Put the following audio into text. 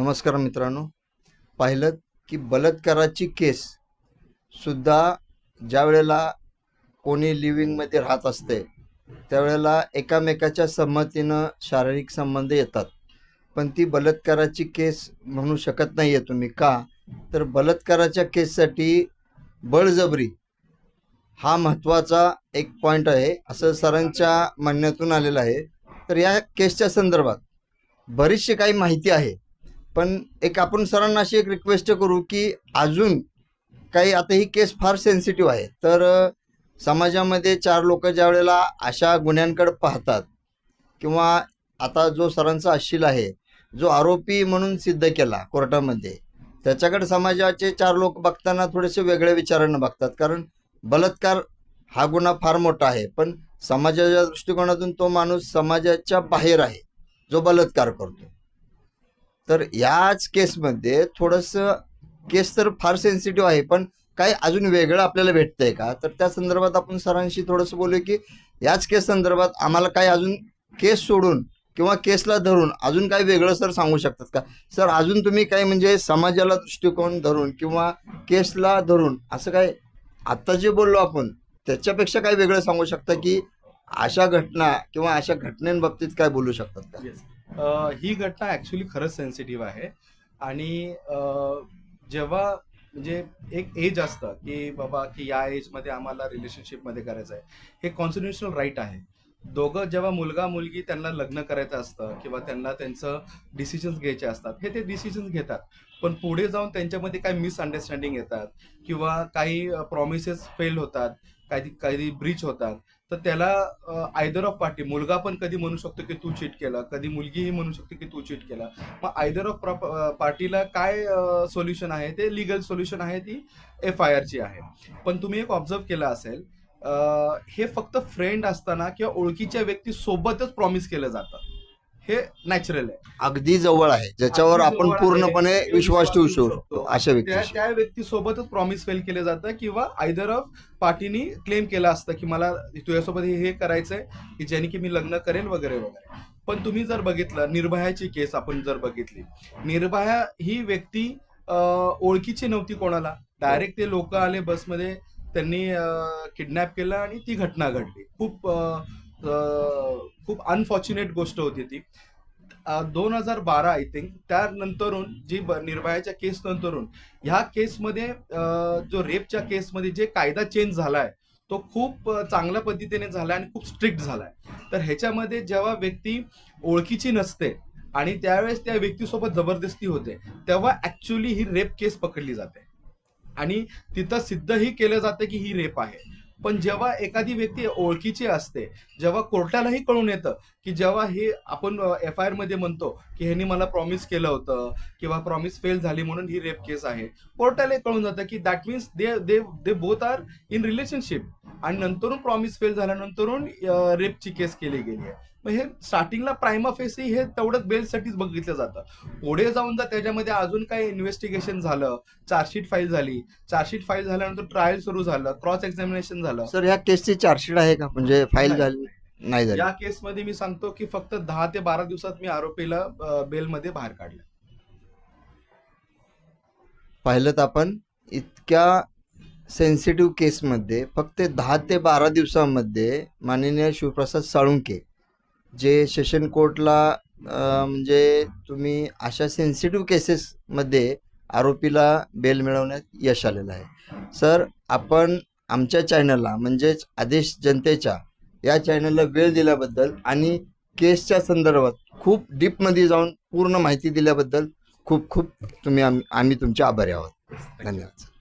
नमस्कार मित्रांनो, पाहिलं की बलात्काराची केस सुद्धा ज्या वेळेला कोणी लिव्हिंगमध्ये राहत असते त्यावेळेला एकामेकाच्या संमतीनं शारीरिक संबंध येतात, पण ती बलात्काराची केस म्हणू शकत नाही आहे तुम्ही. का तर बलात्काराच्या केससाठी बळजबरी हा महत्त्वाचा एक पॉईंट आहे असं सरांच्या म्हणण्यातून आलेलं आहे. तर या केसच्या संदर्भात बरीचशी काही माहिती आहे, पण एक आपण सरांना अशी एक रिक्वेस्ट करू की अजून काही, आता ही केस फार सेन्सिटिव्ह आहे, तर समाजामध्ये चार लोक ज्या वेळेला अशा गुन्ह्यांकडे पाहतात किंवा आता जो सरांचा अश्लील आहे, जो आरोपी म्हणून सिद्ध केला कोर्टामध्ये, त्याच्याकडे समाजाचे चार लोक बघताना थोडेसे वेगळ्या विचारानं बघतात. कारण बलात्कार हा गुन्हा फार मोठा आहे, पण समाजाच्या दृष्टिकोनातून तो माणूस समाजाच्या बाहेर आहे जो बलात्कार करतो. तर याच केसमध्ये थोडंसं, केस तर फार सेन्सिटिव्ह आहे, पण काही अजून वेगळं आपल्याला भेटतंय का, तर त्या संदर्भात आपण सरांशी थोडंसं बोलू की याच केस संदर्भात आम्हाला काही अजून केस सोडून किंवा केसला धरून अजून काही वेगळं सर सांगू शकतात का? सर अजून तुम्ही काही म्हणजे समाजाला दृष्टिकोन धरून किंवा केसला धरून असं काय आत्ता जे बोललो आपण त्याच्यापेक्षा काही वेगळं सांगू शकता की अशा घटना किंवा अशा घटनेबाबतीत काय बोलू शकतात का? ही घटना ॲक्च्युली खरंच सेन्सिटिव्ह आहे. आणि जेव्हा म्हणजे एक एज असतं की बाबा की या एजमध्ये आम्हाला रिलेशनशिपमध्ये करायचं आहे, हे कॉन्स्टिट्युशनल राईट आहे. दोघं जेव्हा मुलगा मुलगी त्यांना लग्न करायचं असतं किंवा त्यांना त्यांचं डिसिजन्स घ्यायचे असतात, हे ते डिसिजन्स घेतात. पण पुढे जाऊन त्यांच्यामध्ये काही मिसअंडरस्टँडिंग येतात किंवा काही प्रॉमिसेस फेल होतात, काही काही ब्रीच होतात. तर त्याला आयदर ऑफ पार्टी, मुलगा पण कधी म्हणू शकतो की तू चीट केला, कधी मुलगीही म्हणू शकते की तू चीट केला. मग आयदर ऑफ पार्टीला काय सोल्युशन आहे, ते लिगल सोल्युशन आहे, ती FIR ची आहे. पण तुम्ही एक ऑब्झर्व केलं असेल, हे फक्त फ्रेंड असताना किंवा ओळखीच्या व्यक्ती सोबतच प्रॉमिस केलं जातं. हे नॅचरल आहे, अगदी जवळ आहे, ज्याच्यावर आपण पूर्णपणे विश्वास ठेवू शकतो अशा व्यक्ती. त्या व्यक्तीसोबतच प्रॉमिस फेल केलं जातं किंवा आयदर ऑफ पार्टीनी क्लेम केलं असतं की मला तुझ्यासोबत हे करायचंय की ज्याने की मी लग्न करेल वगैरे वगैरे. पण तुम्ही जर बघितलं निर्भयाची केस, आपण जर बघितली, निर्भया ही व्यक्ती ओळखीची नव्हती कोणाला. डायरेक्ट ते लोक आले बसमध्ये, त्यांनी किडनॅप केलं आणि ती घटना घडली. खूप अनफॉर्च्युनेट गोष्ट होती ती. 2012 आय थिंक, त्यानंतरून जी निर्भयाच्या केस नंतरून ह्या केसमध्ये, जो रेपच्या केसमध्ये जे कायदा चेंज झालाय तो खूप चांगल्या पद्धतीने झालाय आणि खूप स्ट्रिक्ट झालाय. तर ह्याच्यामध्ये जेव्हा व्यक्ती ओळखीची नसते आणि त्यावेळेस त्या व्यक्तीसोबत जबरदस्ती होते, तेव्हा ऍक्च्युअली ही रेप केस पकडली जाते आणि तिथं सिद्धही केलं जातं की ही रेप आहे. पण जेव्हा एखादी व्यक्ती ओळखीची असते, जेव्हा कोर्टालाही कळून येतं की जेव्हा हे आपण FIR मध्ये म्हणतो की ह्यांनी मला प्रॉमिस केलं होतं किंवा प्रॉमिस फेल झाली म्हणून ही रेप केस आहे, कोर्टालाही कळून जातं की that means they both are in relationship, आणि नंतरून प्रॉमिस फेल झाल्यानंतरून रेपची केस केली गेली आहे. मग हे स्टार्टिंगला प्रायमा फेसी हे तेवढंच बेलसाठीच बघितलं जातं. पुढे जाऊन जर त्याच्यामध्ये अजून काही इन्व्हेस्टिगेशन झालं, चार्जशीट फाईल झाली, चार्जशीट फाईल झाल्यानंतर ट्रायल सुरू झालं, क्रॉस एक्झामिनेशन झालं. सर ह्या केसची चार्जशीट आहे का, म्हणजे फाईल झाली नाही झाली? या केसमध्ये मी सांगतो की फक्त 10 ते 12 दिवसात मी आरोपीला बेलमध्ये बाहेर काढलं. पाहिलं तर आपण इतक्या सेन्सिटिव्ह केसमध्ये फक्त 10 ते 12 दिवसामध्ये माननीय शिवप्रसाद साळुंखे जे सेशन कोर्टला म्हणजे तुम्ही अशा सेन्सिटिव्ह केसेसमध्ये आरोपीला बेल मिळवण्यात यश आलेलं आहे. सर आपण आमच्या चॅनलला म्हणजेच आदेश जनतेच्या या चॅनलला वेळ दिल्याबद्दल आणि केसच्या संदर्भात खूप डीपमध्ये जाऊन पूर्ण माहिती दिल्याबद्दल खूप खूप आम्ही तुमचे आभारी आहोत. धन्यवाद.